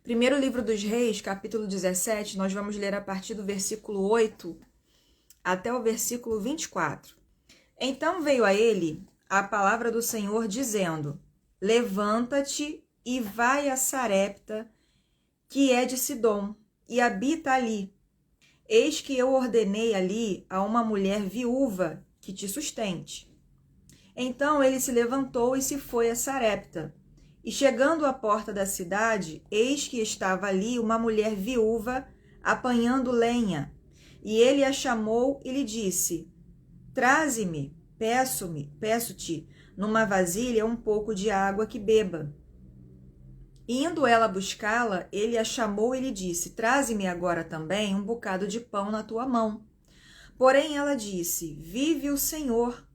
Primeiro livro dos Reis, capítulo 17, nós vamos ler a partir do versículo 8 até o versículo 24. Então veio a ele a palavra do Senhor dizendo: Levanta-te e vai a Sarepta, que é de Sidom, e habita ali. Eis que eu ordenei ali a uma mulher viúva que te sustente. Então ele se levantou e se foi a Sarepta. E chegando à porta da cidade, eis que estava ali uma mulher viúva apanhando lenha. E ele a chamou e lhe disse: Traze-me, peço-te, numa vasilha um pouco de água que beba. Indo ela buscá-la, ele a chamou e lhe disse: Traze-me agora também um bocado de pão na tua mão. Porém ela disse: Vive o Senhor,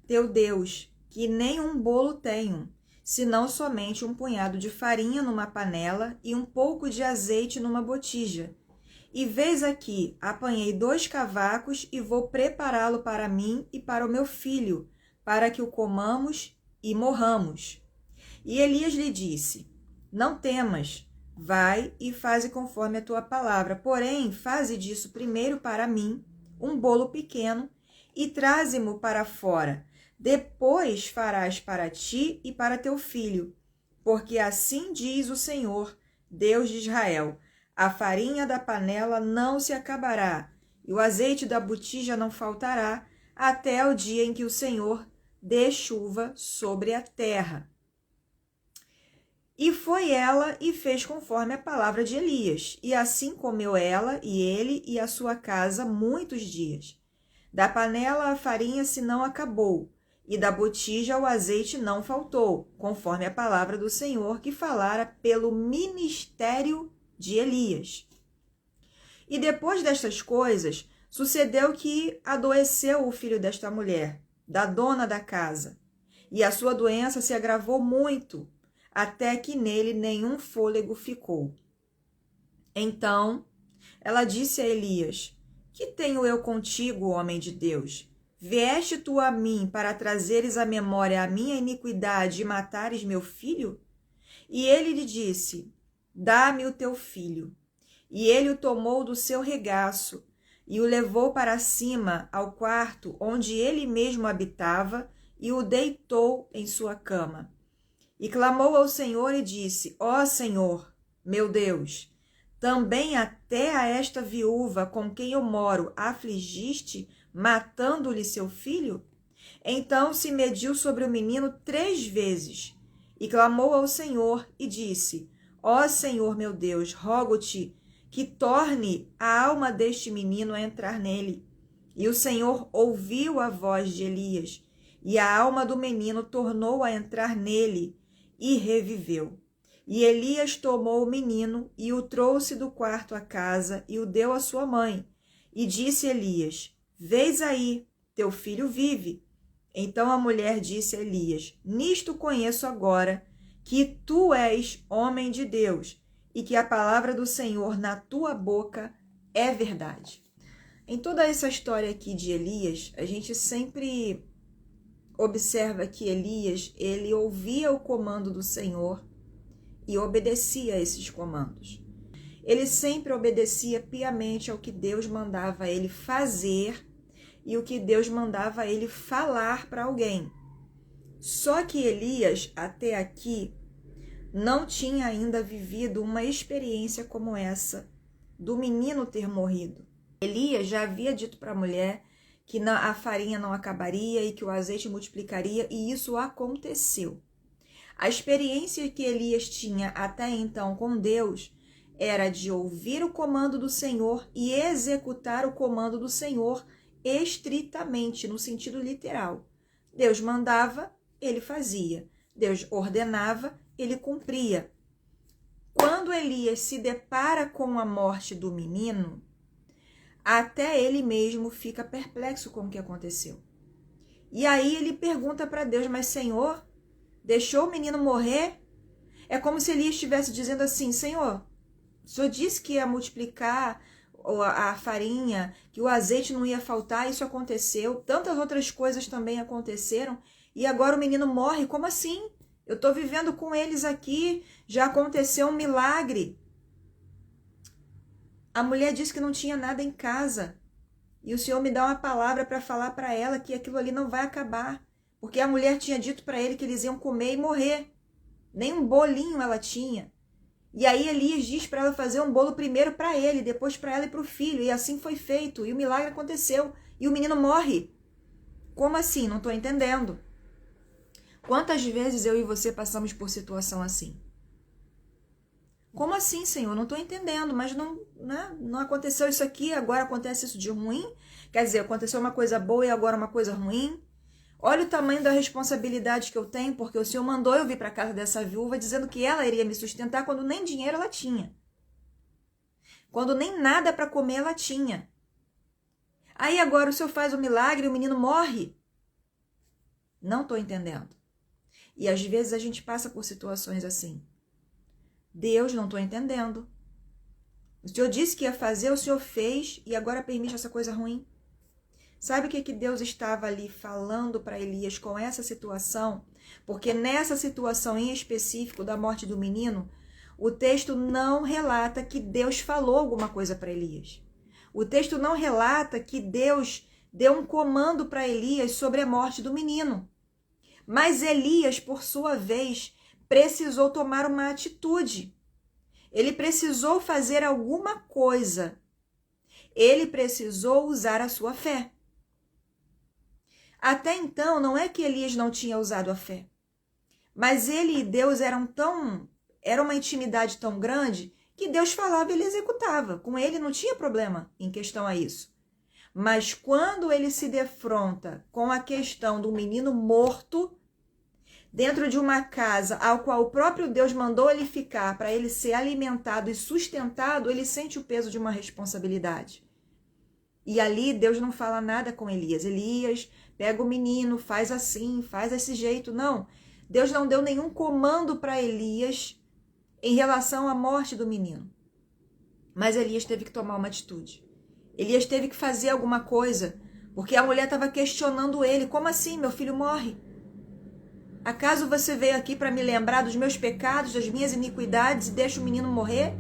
teu Deus, que nem um bolo tenho, senão somente um punhado de farinha numa panela e um pouco de azeite numa botija. E vês aqui, apanhei 2 cavacos e vou prepará-lo para mim e para o meu filho, para que o comamos e morramos. E Elias lhe disse: Não temas, vai e faze conforme a tua palavra, porém faze disso primeiro para mim um bolo pequeno e traze-mo para fora. Depois farás para ti e para teu filho, porque assim diz o Senhor, Deus de Israel: a farinha da panela não se acabará, e o azeite da botija não faltará, até o dia em que o Senhor dê chuva sobre a terra. E foi ela e fez conforme a palavra de Elias, e assim comeu ela e ele e a sua casa muitos dias. Da panela a farinha se não acabou, e da botija o azeite não faltou, conforme a palavra do Senhor que falara pelo ministério de Elias. E depois destas coisas, sucedeu que adoeceu o filho desta mulher, da dona da casa, e a sua doença se agravou muito, até que nele nenhum fôlego ficou. Então ela disse a Elias: Que tenho eu contigo, homem de Deus? Vieste tu a mim para trazeres à memória a minha iniquidade e matares meu filho? E ele lhe disse: Dá-me o teu filho. E ele o tomou do seu regaço e o levou para cima ao quarto onde ele mesmo habitava e o deitou em sua cama. E clamou ao Senhor e disse: Ó Senhor, meu Deus, também até a esta viúva com quem eu moro afligiste, matando-lhe seu filho? Então se mediu sobre o menino 3 vezes, e clamou ao Senhor e disse: Ó Senhor meu Deus, rogo-te que torne a alma deste menino a entrar nele. E o Senhor ouviu a voz de Elias, e a alma do menino tornou a entrar nele, e reviveu. E Elias tomou o menino e o trouxe do quarto à casa e o deu à sua mãe. E disse Elias: Vês aí, teu filho vive. Então a mulher disse a Elias: Nisto conheço agora que tu és homem de Deus e que a palavra do Senhor na tua boca é verdade. Em toda essa história aqui de Elias, a gente sempre observa que Elias, ele ouvia o comando do Senhor e obedecia a esses comandos. Ele sempre obedecia piamente ao que Deus mandava ele fazer e o que Deus mandava ele falar para alguém. Só que Elias, até aqui, não tinha ainda vivido uma experiência como essa, do menino ter morrido. Elias já havia dito para a mulher que a farinha não acabaria e que o azeite multiplicaria, e isso aconteceu. A experiência que Elias tinha até então com Deus era de ouvir o comando do Senhor e executar o comando do Senhor estritamente, no sentido literal. Deus mandava, ele fazia. Deus ordenava, ele cumpria. Quando Elias se depara com a morte do menino, até ele mesmo fica perplexo com o que aconteceu. E aí ele pergunta para Deus: Mas Senhor, deixou o menino morrer? É como se Elias estivesse dizendo assim: Senhor, o Senhor disse que ia multiplicar a farinha, que o azeite não ia faltar, isso aconteceu, tantas outras coisas também aconteceram, e agora o menino morre, como assim? Eu estou vivendo com eles aqui, já aconteceu um milagre. A mulher disse que não tinha nada em casa. E o Senhor me dá uma palavra para falar para ela que aquilo ali não vai acabar. Porque a mulher tinha dito para ele que eles iam comer e morrer. Nem um bolinho ela tinha. E aí Elias diz para ela fazer um bolo primeiro para ele, depois para ela e para o filho. E assim foi feito. E o milagre aconteceu. E o menino morre. Como assim? Não estou entendendo. Quantas vezes eu e você passamos por situação assim? Como assim, Senhor? Não estou entendendo, mas não aconteceu isso aqui, agora acontece isso de ruim? Quer dizer, aconteceu uma coisa boa e agora uma coisa ruim? Olha o tamanho da responsabilidade que eu tenho, porque o Senhor mandou eu vir para casa dessa viúva dizendo que ela iria me sustentar quando nem dinheiro ela tinha. Quando nem nada para comer ela tinha. Aí agora o Senhor faz o milagre e o menino morre? Não estou entendendo. E às vezes a gente passa por situações assim. Deus, não estou entendendo. O Senhor disse que ia fazer, o Senhor fez e agora permite essa coisa ruim. Sabe o que Deus estava ali falando para Elias com essa situação? Porque nessa situação em específico da morte do menino, o texto não relata que Deus falou alguma coisa para Elias. O texto não relata que Deus deu um comando para Elias sobre a morte do menino. Mas Elias, por sua vez, precisou tomar uma atitude. Ele precisou fazer alguma coisa. Ele precisou usar a sua fé. Até então, não é que Elias não tinha usado a fé. Mas ele e Deus era uma intimidade tão grande que Deus falava e ele executava. Com ele não tinha problema em questão a isso. Mas quando ele se defronta com a questão do menino morto, dentro de uma casa ao qual o próprio Deus mandou ele ficar para ele ser alimentado e sustentado, ele sente o peso de uma responsabilidade. E ali Deus não fala nada com Elias. Elias, pega o menino, faz assim, faz desse jeito. Não, Deus não deu nenhum comando para Elias em relação à morte do menino. Mas Elias teve que tomar uma atitude. Elias teve que fazer alguma coisa, porque a mulher estava questionando ele. Como assim, meu filho morre? Acaso você veio aqui para me lembrar dos meus pecados, das minhas iniquidades e deixa o menino morrer?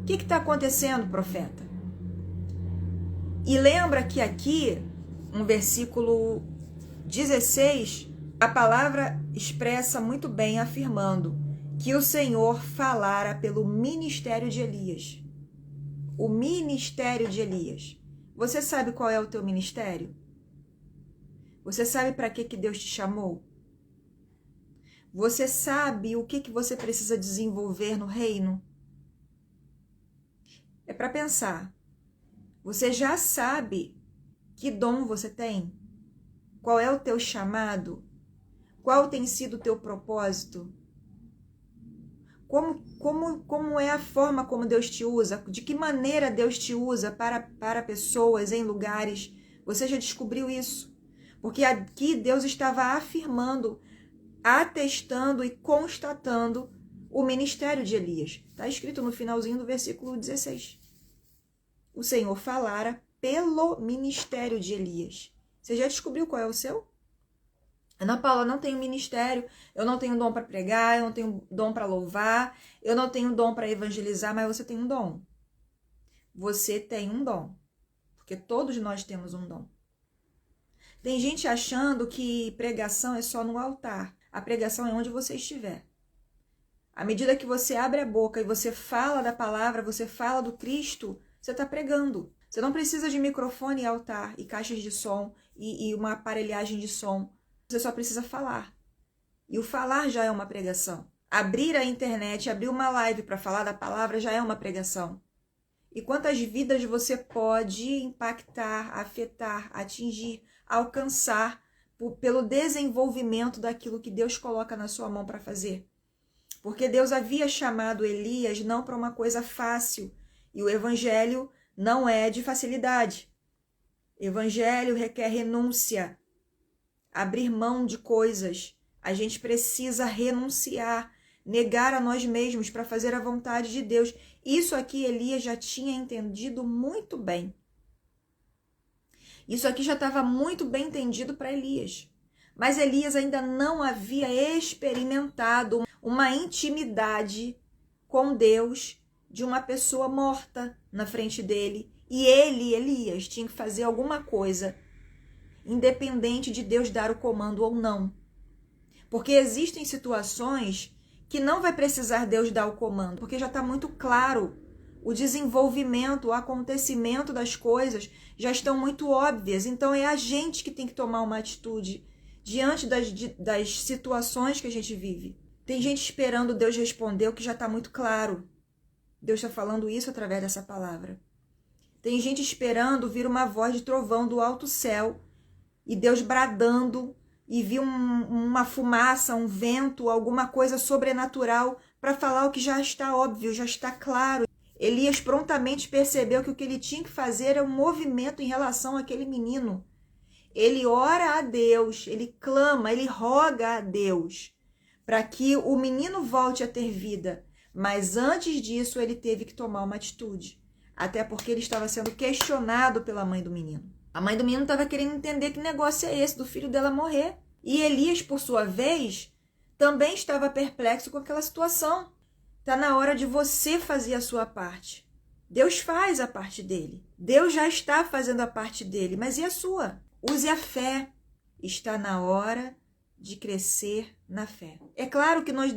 O que está acontecendo, profeta? E lembra que aqui, no versículo 16, a palavra expressa muito bem afirmando que o Senhor falara pelo ministério de Elias. O ministério de Elias. Você sabe qual é o teu ministério? Você sabe para que Deus te chamou? Você sabe o que você precisa desenvolver no reino? É para pensar. Você já sabe que dom você tem? Qual é o teu chamado? Qual tem sido o teu propósito? Como é a forma como Deus te usa? De que maneira Deus te usa para pessoas em lugares? Você já descobriu isso? Porque aqui Deus estava afirmando, atestando e constatando o ministério de Elias. Está escrito no finalzinho do versículo 16. O Senhor falara pelo ministério de Elias. Você já descobriu qual é o seu? Ana Paula, eu não tenho ministério, eu não tenho dom para pregar, eu não tenho dom para louvar, eu não tenho dom para evangelizar, mas você tem um dom. Você tem um dom, porque todos nós temos um dom. Tem gente achando que pregação é só no altar. A pregação é onde você estiver. À medida que você abre a boca e você fala da palavra, você fala do Cristo, você está pregando. Você não precisa de microfone e altar, e caixas de som, e uma aparelhagem de som. Você só precisa falar. E o falar já é uma pregação. Abrir a internet, abrir uma live para falar da palavra já é uma pregação. E quantas vidas você pode impactar, afetar, atingir, alcançar pelo desenvolvimento daquilo que Deus coloca na sua mão para fazer. Porque Deus havia chamado Elias não para uma coisa fácil. E o evangelho não é de facilidade. Evangelho requer renúncia. Abrir mão de coisas. A gente precisa renunciar, negar a nós mesmos para fazer a vontade de Deus. Isso aqui Elias já tinha entendido muito bem. Isso aqui já estava muito bem entendido para Elias. Mas Elias ainda não havia experimentado uma intimidade com Deus de uma pessoa morta na frente dele. E ele, Elias, tinha que fazer alguma coisa, independente de Deus dar o comando ou não. Porque existem situações que não vai precisar Deus dar o comando, porque já está muito claro. O desenvolvimento, o acontecimento das coisas já estão muito óbvias. Então é a gente que tem que tomar uma atitude diante das situações que a gente vive. Tem gente esperando Deus responder o que já está muito claro. Deus está falando isso através dessa palavra. Tem gente esperando vir uma voz de trovão do alto céu e Deus bradando e vir uma fumaça, um vento, alguma coisa sobrenatural para falar o que já está óbvio, já está claro. Elias prontamente percebeu que o que ele tinha que fazer era um movimento em relação àquele menino. Ele ora a Deus, ele clama, ele roga a Deus para que o menino volte a ter vida. Mas antes disso, ele teve que tomar uma atitude. Até porque ele estava sendo questionado pela mãe do menino. A mãe do menino estava querendo entender que negócio é esse do filho dela morrer. E Elias, por sua vez, também estava perplexo com aquela situação. Está na hora de você fazer a sua parte. Deus faz a parte dele. Deus já está fazendo a parte dele, mas e a sua? Use a fé. Está na hora de crescer na fé. É claro que nós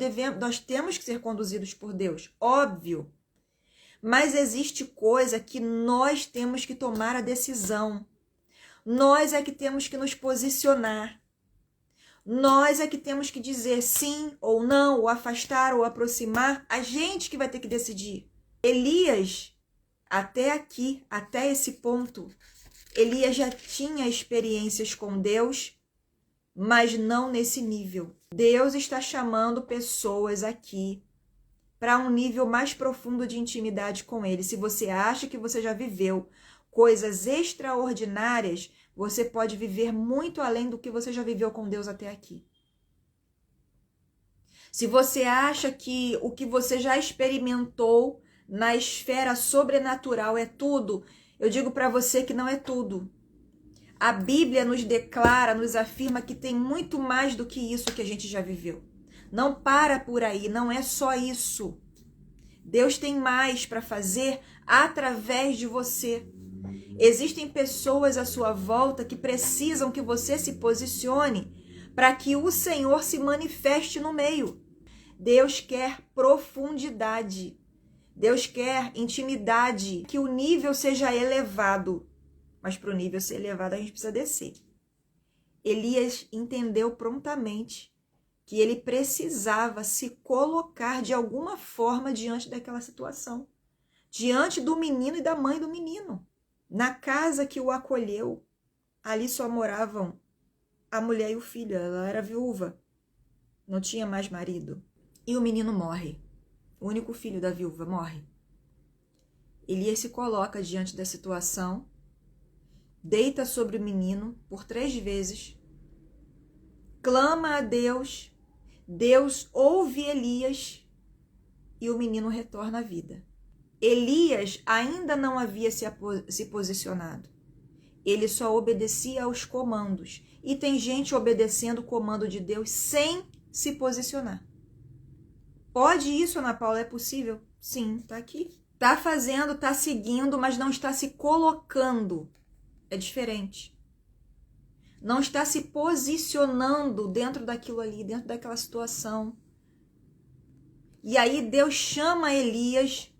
temos que ser conduzidos por Deus, óbvio. Mas existe coisa que nós temos que tomar a decisão. Nós é que temos que nos posicionar. Nós é que temos que dizer sim ou não, ou afastar ou aproximar. A gente que vai ter que decidir. Elias, até aqui, até esse ponto, Elias já tinha experiências com Deus, mas não nesse nível. Deus está chamando pessoas aqui para um nível mais profundo de intimidade com Ele. Se você acha que você já viveu coisas extraordinárias, você pode viver muito além do que você já viveu com Deus até aqui. Se você acha que o que você já experimentou na esfera sobrenatural é tudo, eu digo para você que não é tudo. A Bíblia nos declara, nos afirma que tem muito mais do que isso que a gente já viveu. Não para por aí, não é só isso. Deus tem mais para fazer através de você. Existem pessoas à sua volta que precisam que você se posicione para que o Senhor se manifeste no meio. Deus quer profundidade. Deus quer intimidade, que o nível seja elevado. Mas para o nível ser elevado, a gente precisa descer. Elias entendeu prontamente que ele precisava se colocar de alguma forma diante daquela situação. Diante do menino e da mãe do menino. Na casa que o acolheu, ali só moravam a mulher e o filho. Ela era viúva, não tinha mais marido. E o menino morre. O único filho da viúva morre. Elias se coloca diante da situação, deita sobre o menino por 3 vezes, clama a Deus, Deus ouve Elias e o menino retorna à vida. Elias ainda não havia se posicionado. Ele só obedecia aos comandos. E tem gente obedecendo o comando de Deus sem se posicionar. Pode isso, Ana Paula? É possível? Sim, tá aqui. Tá fazendo, tá seguindo, mas não está se colocando. É diferente. Não está se posicionando dentro daquilo ali, dentro daquela situação. E aí Deus chama Elias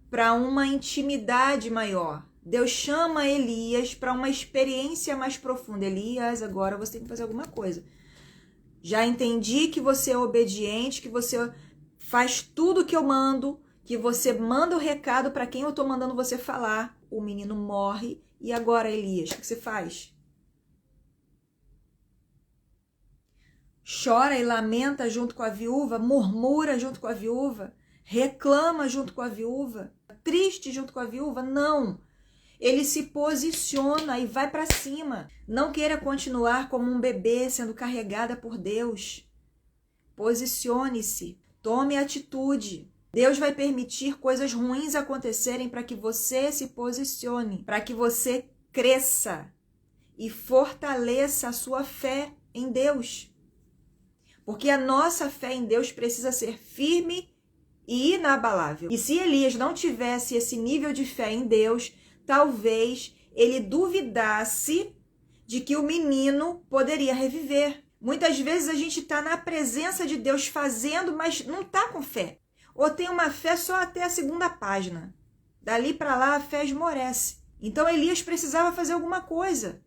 para uma intimidade maior. Deus chama Elias para uma experiência mais profunda. Elias, agora você tem que fazer alguma coisa. Já entendi que você é obediente, que você faz tudo que eu mando, que você manda o recado para quem eu estou mandando você falar. O menino morre. E agora, Elias, o que você faz? Chora e lamenta junto com a viúva, murmura junto com a viúva, reclama junto com a viúva, triste junto com a viúva? Não. Ele se posiciona e vai para cima. Não queira continuar como um bebê sendo carregada por Deus. Posicione-se, tome atitude. Deus vai permitir coisas ruins acontecerem para que você se posicione, para que você cresça e fortaleça a sua fé em Deus. Porque a nossa fé em Deus precisa ser firme e inabalável. E se Elias não tivesse esse nível de fé em Deus, talvez ele duvidasse de que o menino poderia reviver. Muitas vezes a gente está na presença de Deus fazendo, mas não está com fé. Ou tem uma fé só até a segunda página. Dali para lá a fé esmorece. Então Elias precisava fazer alguma coisa.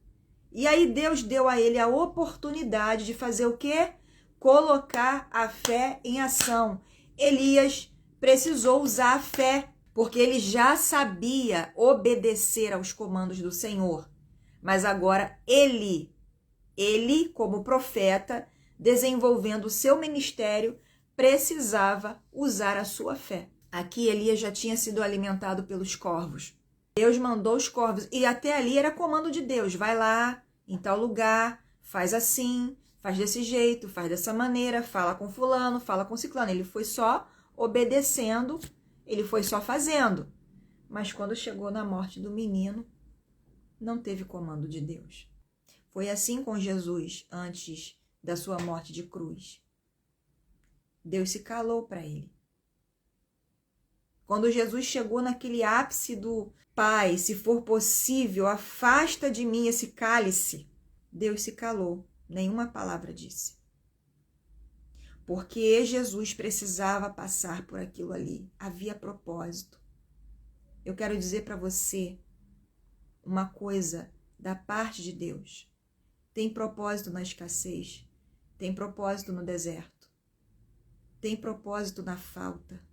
E aí Deus deu a ele a oportunidade de fazer o quê? Colocar a fé em ação. Elias precisou usar a fé, porque ele já sabia obedecer aos comandos do Senhor. Mas agora ele como profeta, desenvolvendo o seu ministério, precisava usar a sua fé. Aqui Elias já tinha sido alimentado pelos corvos. Deus mandou os corvos, e até ali era comando de Deus. Vai lá, em tal lugar, faz assim, faz desse jeito, faz dessa maneira, fala com fulano, fala com ciclano. Ele foi só obedecendo, ele foi só fazendo. Mas quando chegou na morte do menino, não teve comando de Deus. Foi assim com Jesus antes da sua morte de cruz. Deus se calou para ele. Quando Jesus chegou naquele ápice do Pai, se for possível, afasta de mim esse cálice, Deus se calou, nenhuma palavra disse. Porque Jesus precisava passar por aquilo ali, havia propósito. Eu quero dizer para você uma coisa da parte de Deus. Tem propósito na escassez, tem propósito no deserto, tem propósito na falta.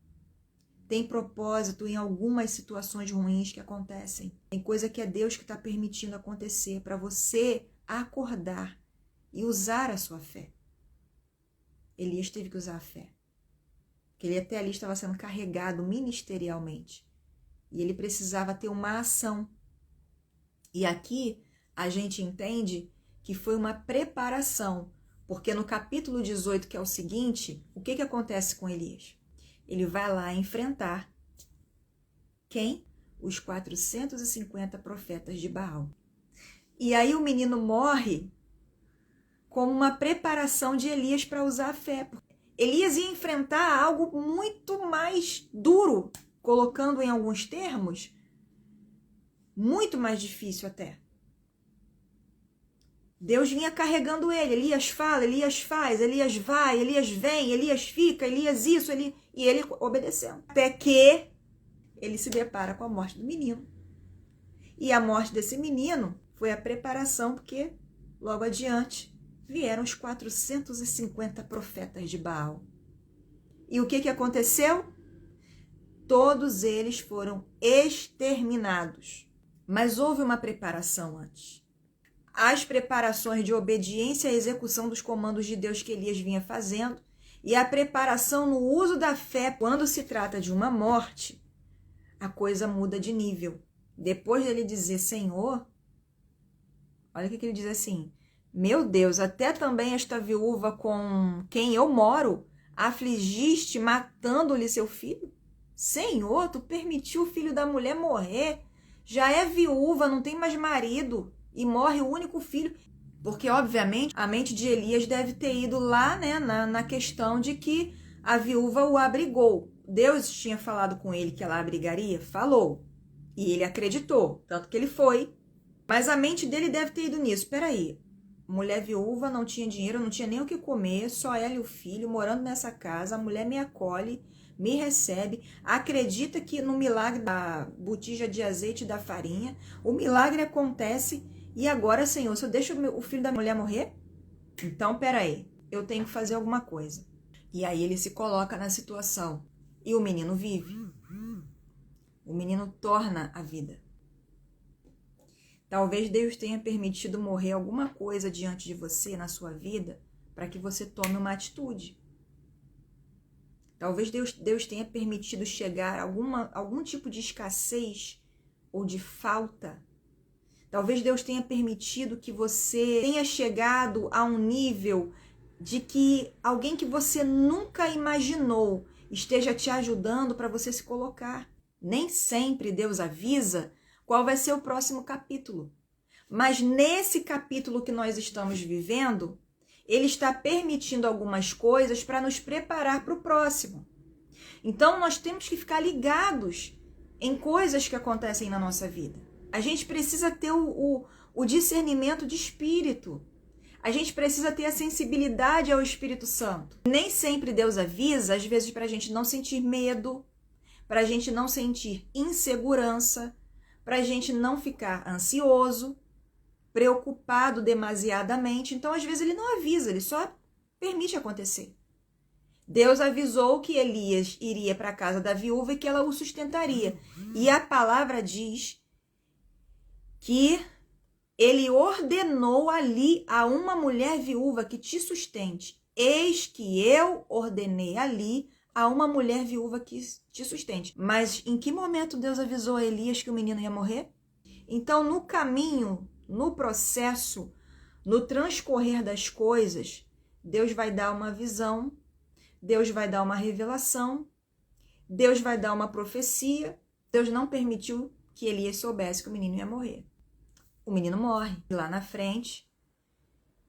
Tem propósito em algumas situações ruins que acontecem. Tem coisa que é Deus que está permitindo acontecer para você acordar e usar a sua fé. Elias teve que usar a fé. Porque ele até ali estava sendo carregado ministerialmente. E ele precisava ter uma ação. E aqui a gente entende que foi uma preparação. Porque no capítulo 18, que é o seguinte, o que acontece com Elias? Ele vai lá enfrentar quem? Os 450 profetas de Baal. E aí o menino morre como uma preparação de Elias para usar a fé. Elias ia enfrentar algo muito mais duro, colocando em alguns termos, muito mais difícil até. Deus vinha carregando ele. Elias fala, Elias faz, Elias vai, Elias vem, Elias fica, Elias isso, e ele obedecendo. Até que ele se depara com a morte do menino. E a morte desse menino foi a preparação, porque logo adiante vieram os 450 profetas de Baal. E o que aconteceu? Todos eles foram exterminados. Mas houve uma preparação antes. As preparações de obediência à execução dos comandos de Deus que Elias vinha fazendo e a preparação no uso da fé quando se trata de uma morte, a coisa muda de nível. Depois dele dizer, Senhor, olha o que ele diz assim, meu Deus, até também esta viúva com quem eu moro, afligiste matando-lhe seu filho? Senhor, tu permitiu o filho da mulher morrer, já é viúva, não tem mais marido, e morre o único filho. Porque, obviamente, a mente de Elias deve ter ido lá, né, na questão de que a viúva o abrigou. Deus tinha falado com ele que ela abrigaria? Falou. E ele acreditou, tanto que ele foi. Mas a mente dele deve ter ido nisso. Peraí, mulher viúva, não tinha dinheiro, não tinha nem o que comer, só ela e o filho morando nessa casa, a mulher me acolhe, me recebe, acredita que no milagre da botija de azeite e da farinha, o milagre acontece. E agora, Senhor, se eu deixo o filho da mulher morrer? Então, peraí, eu tenho que fazer alguma coisa. E aí ele se coloca na situação. E o menino vive. O menino torna a vida. Talvez Deus tenha permitido morrer alguma coisa diante de você, na sua vida, para que você tome uma atitude. Talvez Deus tenha permitido chegar a algum tipo de escassez ou de falta. Talvez Deus tenha permitido que você tenha chegado a um nível de que alguém que você nunca imaginou esteja te ajudando para você se colocar. Nem sempre Deus avisa qual vai ser o próximo capítulo. Mas nesse capítulo que nós estamos vivendo, Ele está permitindo algumas coisas para nos preparar para o próximo. Então, nós temos que ficar ligados em coisas que acontecem na nossa vida. A gente precisa ter o discernimento de espírito. A gente precisa ter a sensibilidade ao Espírito Santo. Nem sempre Deus avisa, às vezes para a gente não sentir medo, para a gente não sentir insegurança, para a gente não ficar ansioso, preocupado demasiadamente. Então, às vezes, ele não avisa, ele só permite acontecer. Deus avisou que Elias iria para a casa da viúva e que ela o sustentaria. E a palavra diz que ele ordenou ali a uma mulher viúva que te sustente. Eis que eu ordenei ali a uma mulher viúva que te sustente. Mas em que momento Deus avisou a Elias que o menino ia morrer? Então, no caminho, no processo, no transcorrer das coisas, Deus vai dar uma visão, Deus vai dar uma revelação, Deus vai dar uma profecia. Deus não permitiu que Elias soubesse que o menino ia morrer. O menino morre. E lá na frente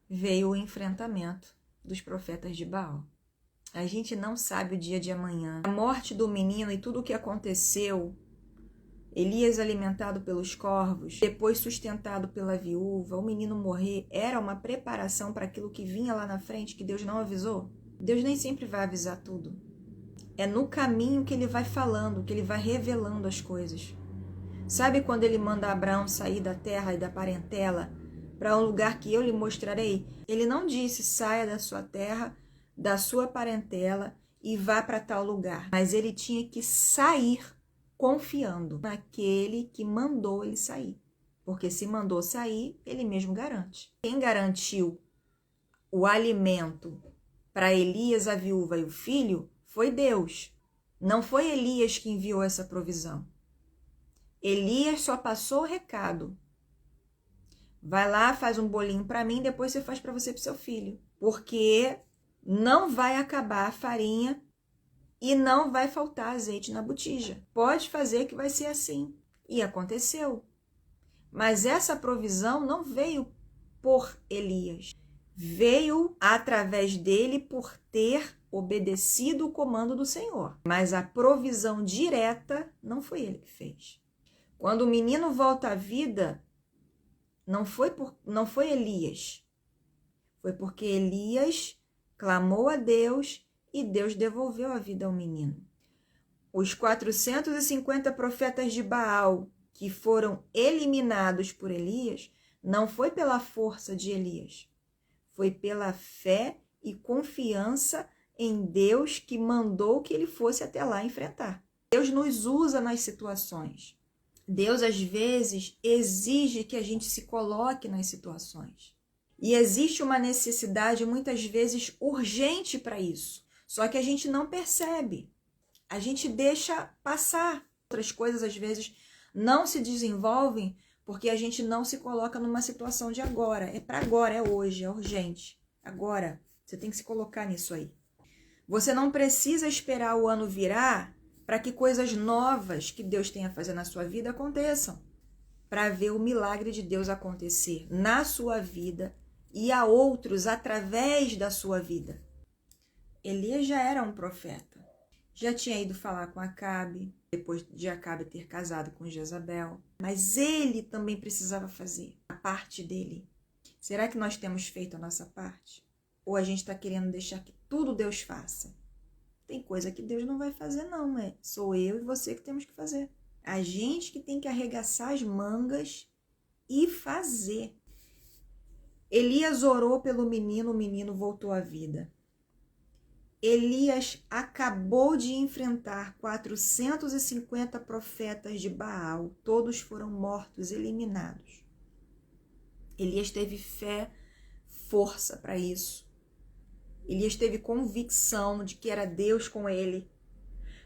veio o enfrentamento dos profetas de Baal. A gente não sabe o dia de amanhã. A morte do menino e tudo o que aconteceu, Elias alimentado pelos corvos, depois sustentado pela viúva, o menino morrer, era uma preparação para aquilo que vinha lá na frente, que Deus não avisou? Deus nem sempre vai avisar tudo. É no caminho que ele vai falando, que ele vai revelando as coisas. Sabe quando ele manda Abraão sair da terra e da parentela para um lugar que eu lhe mostrarei? Ele não disse, saia da sua terra, da sua parentela e vá para tal lugar. Mas ele tinha que sair confiando naquele que mandou ele sair. Porque se mandou sair, ele mesmo garante. Quem garantiu o alimento para Elias, a viúva e o filho foi Deus. Não foi Elias que enviou essa provisão. Elias só passou o recado. Vai lá, faz um bolinho para mim, depois você faz para você e para seu filho. Porque não vai acabar a farinha e não vai faltar azeite na botija. Pode fazer que vai ser assim. E aconteceu. Mas essa provisão não veio por Elias. Veio através dele por ter obedecido o comando do Senhor. Mas a provisão direta não foi ele que fez. Quando o menino volta à vida, não foi Elias. Foi porque Elias clamou a Deus e Deus devolveu a vida ao menino. Os 450 profetas de Baal que foram eliminados por Elias, não foi pela força de Elias. Foi pela fé e confiança em Deus que mandou que ele fosse até lá enfrentar. Deus nos usa nas situações. Deus, às vezes, exige que a gente se coloque nas situações. E existe uma necessidade, muitas vezes, urgente para isso. Só que a gente não percebe. A gente deixa passar. Outras coisas, às vezes, não se desenvolvem porque a gente não se coloca numa situação de agora. É para agora, é hoje, é urgente. Agora, você tem que se colocar nisso aí. Você não precisa esperar o ano virar para que coisas novas que Deus tenha a fazer na sua vida aconteçam, para ver o milagre de Deus acontecer na sua vida e a outros através da sua vida. Elias já era um profeta, já tinha ido falar com Acabe, depois de Acabe ter casado com Jezabel, mas ele também precisava fazer a parte dele. Será que nós temos feito a nossa parte? Ou a gente está querendo deixar que tudo Deus faça? Tem coisa que Deus não vai fazer não, sou eu e você que temos que fazer. A gente que tem que arregaçar as mangas e fazer. Elias orou pelo menino, o menino voltou à vida. Elias acabou de enfrentar 450 profetas de Baal, todos foram mortos, eliminados. Elias teve fé, força para isso. Elias teve convicção de que era Deus com ele,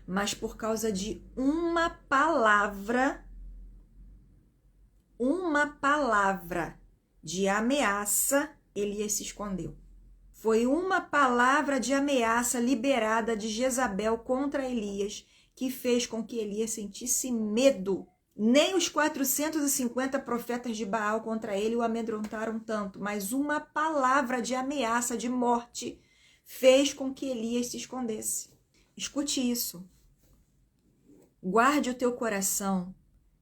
mas por causa de uma palavra de ameaça, Elias se escondeu. Foi uma palavra de ameaça liberada de Jezabel contra Elias que fez com que Elias sentisse medo. Nem os 450 profetas de Baal contra ele o amedrontaram tanto, mas uma palavra de ameaça de morte fez com que Elias se escondesse. Escute isso. Guarde o teu coração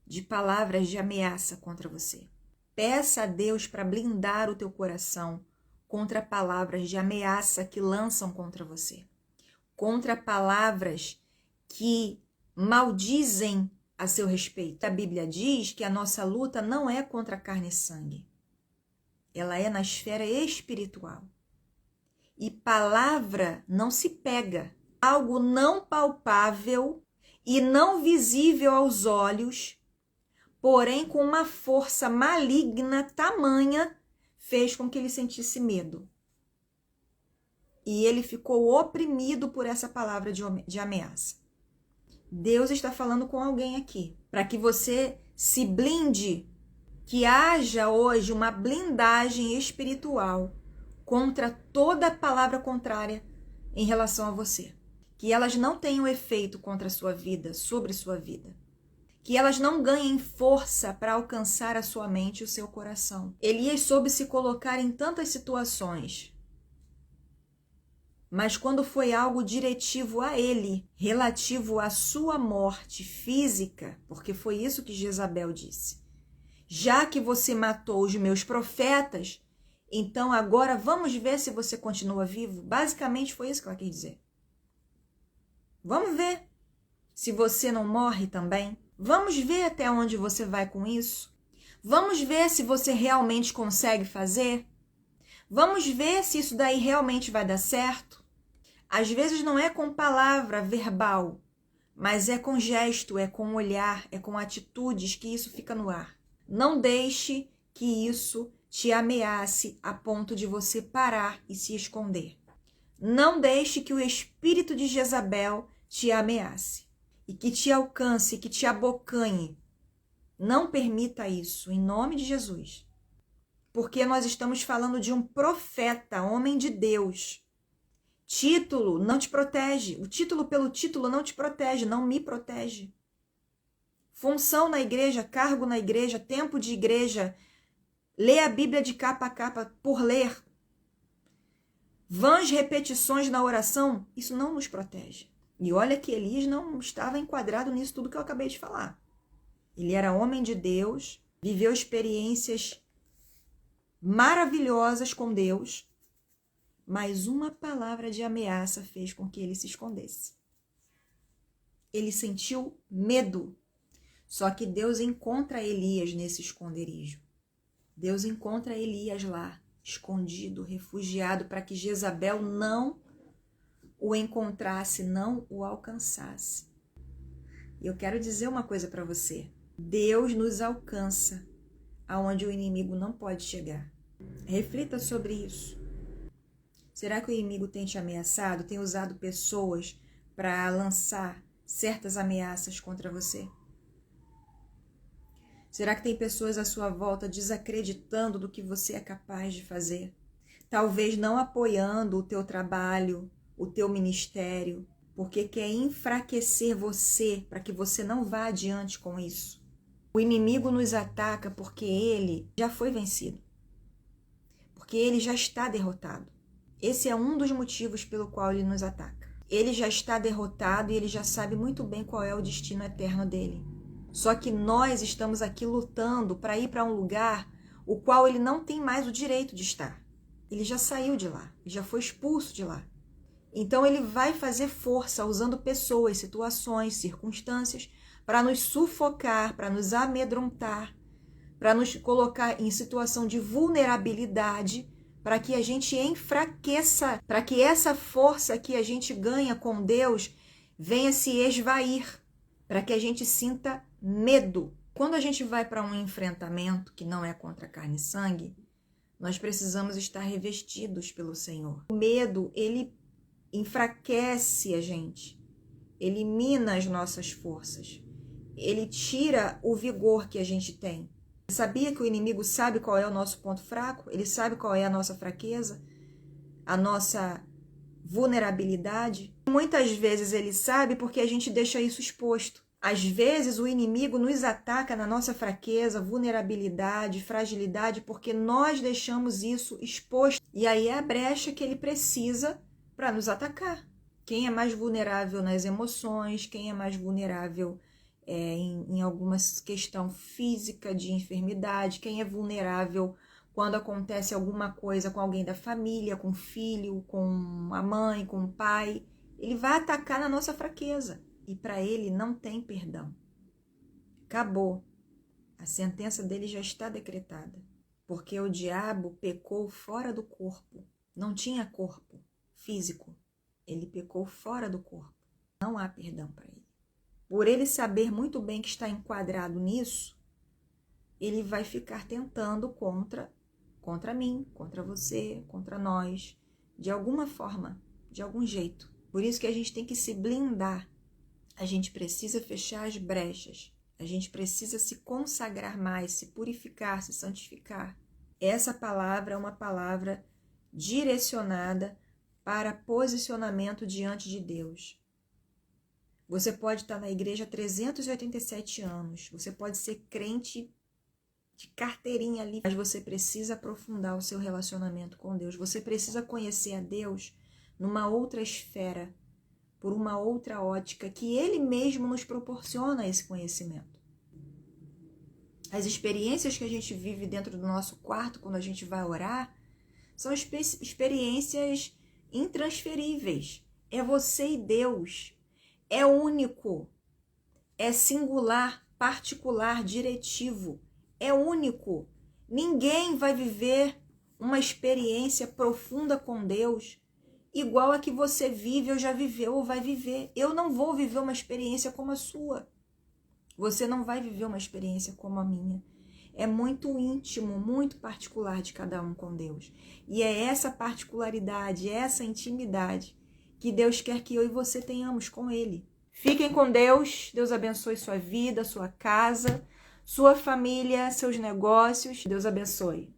de palavras de ameaça contra você. Peça a Deus para blindar o teu coração contra palavras de ameaça que lançam contra você. Contra palavras que maldizem a seu respeito. A Bíblia diz que a nossa luta não é contra carne e sangue. Ela é na esfera espiritual. E palavra não se pega. Algo não palpável e não visível aos olhos, porém com uma força maligna tamanha, fez com que ele sentisse medo. E ele ficou oprimido por essa palavra de ameaça. Deus está falando com alguém aqui, para que você se blinde, que haja hoje uma blindagem espiritual contra toda palavra contrária em relação a você. Que elas não tenham efeito contra a sua vida, sobre sua vida. Que elas não ganhem força para alcançar a sua mente e o seu coração. Elias soube se colocar em tantas situações, mas quando foi algo diretivo a ele, relativo à sua morte física, porque foi isso que Jezabel disse. Já que você matou os meus profetas, então agora vamos ver se você continua vivo. Basicamente foi isso que ela quis dizer. Vamos ver se você não morre também. Vamos ver até onde você vai com isso. Vamos ver se você realmente consegue fazer. Vamos ver se isso daí realmente vai dar certo. Às vezes não é com palavra verbal, mas é com gesto, é com olhar, é com atitudes que isso fica no ar. Não deixe que isso te ameace a ponto de você parar e se esconder. Não deixe que o espírito de Jezabel te ameace e que te alcance, que te abocanhe. Não permita isso, em nome de Jesus. Porque nós estamos falando de um profeta, homem de Deus. Título não te protege. O título pelo título não te protege, não me protege. Função na igreja, cargo na igreja, tempo de igreja, ler a Bíblia de capa a capa por ler. Vãs repetições na oração, isso não nos protege. E olha que Elias não estava enquadrado nisso tudo que eu acabei de falar. Ele era homem de Deus, viveu experiências maravilhosas com Deus, mas uma palavra de ameaça fez com que ele se escondesse. Ele sentiu medo. Só que Deus encontra Elias nesse esconderijo. Deus encontra Elias lá, escondido, refugiado, para que Jezabel não o encontrasse, não o alcançasse. E eu quero dizer uma coisa para você. Deus nos alcança aonde o inimigo não pode chegar. Reflita sobre isso. Será que o inimigo tem te ameaçado, tem usado pessoas para lançar certas ameaças contra você? Será que tem pessoas à sua volta desacreditando do que você é capaz de fazer? Talvez não apoiando o teu trabalho, o teu ministério, porque quer enfraquecer você para que você não vá adiante com isso. O inimigo nos ataca porque ele já foi vencido, porque ele já está derrotado. Esse é um dos motivos pelo qual ele nos ataca. Ele já está derrotado e ele já sabe muito bem qual é o destino eterno dele. Só que nós estamos aqui lutando para ir para um lugar o qual ele não tem mais o direito de estar. Ele já saiu de lá, ele já foi expulso de lá. Então ele vai fazer força usando pessoas, situações, circunstâncias para nos sufocar, para nos amedrontar, para nos colocar em situação de vulnerabilidade, para que a gente enfraqueça, para que essa força que a gente ganha com Deus venha se esvair, para que a gente sinta medo. Quando a gente vai para um enfrentamento que não é contra carne e sangue, nós precisamos estar revestidos pelo Senhor. O medo, ele enfraquece a gente, elimina as nossas forças, ele tira o vigor que a gente tem. Sabia que o inimigo sabe qual é o nosso ponto fraco? Ele sabe qual é a nossa fraqueza, a nossa vulnerabilidade. Muitas vezes ele sabe porque a gente deixa isso exposto. Às vezes o inimigo nos ataca na nossa fraqueza, vulnerabilidade, fragilidade, porque nós deixamos isso exposto. E aí é a brecha que ele precisa para nos atacar. Quem é mais vulnerável nas emoções, quem é mais vulnerável em alguma questão física de enfermidade, quem é vulnerável quando acontece alguma coisa com alguém da família, com o filho, com a mãe, com o pai. Ele vai atacar na nossa fraqueza e para ele não tem perdão. Acabou. A sentença dele já está decretada, porque o diabo pecou fora do corpo, não tinha corpo físico, ele pecou fora do corpo, não há perdão para ele. Por ele saber muito bem que está enquadrado nisso, ele vai ficar tentando contra mim, contra você, contra nós, de alguma forma, de algum jeito. Por isso que a gente tem que se blindar, a gente precisa fechar as brechas, a gente precisa se consagrar mais, se purificar, se santificar. Essa palavra é uma palavra direcionada para posicionamento diante de Deus. Você pode estar na igreja há 387 anos, você pode ser crente de carteirinha ali, mas você precisa aprofundar o seu relacionamento com Deus. Você precisa conhecer a Deus numa outra esfera, por uma outra ótica, que Ele mesmo nos proporciona esse conhecimento. As experiências que a gente vive dentro do nosso quarto, quando a gente vai orar, são experiências intransferíveis. É você e Deus. É único, é singular, particular, diretivo. É único. Ninguém vai viver uma experiência profunda com Deus igual a que você vive, ou já viveu, ou vai viver. Eu não vou viver uma experiência como a sua. Você não vai viver uma experiência como a minha. É muito íntimo, muito particular de cada um com Deus. E é essa particularidade, essa intimidade que Deus quer que eu e você tenhamos com Ele. Fiquem com Deus. Deus abençoe sua vida, sua casa, sua família, seus negócios. Deus abençoe.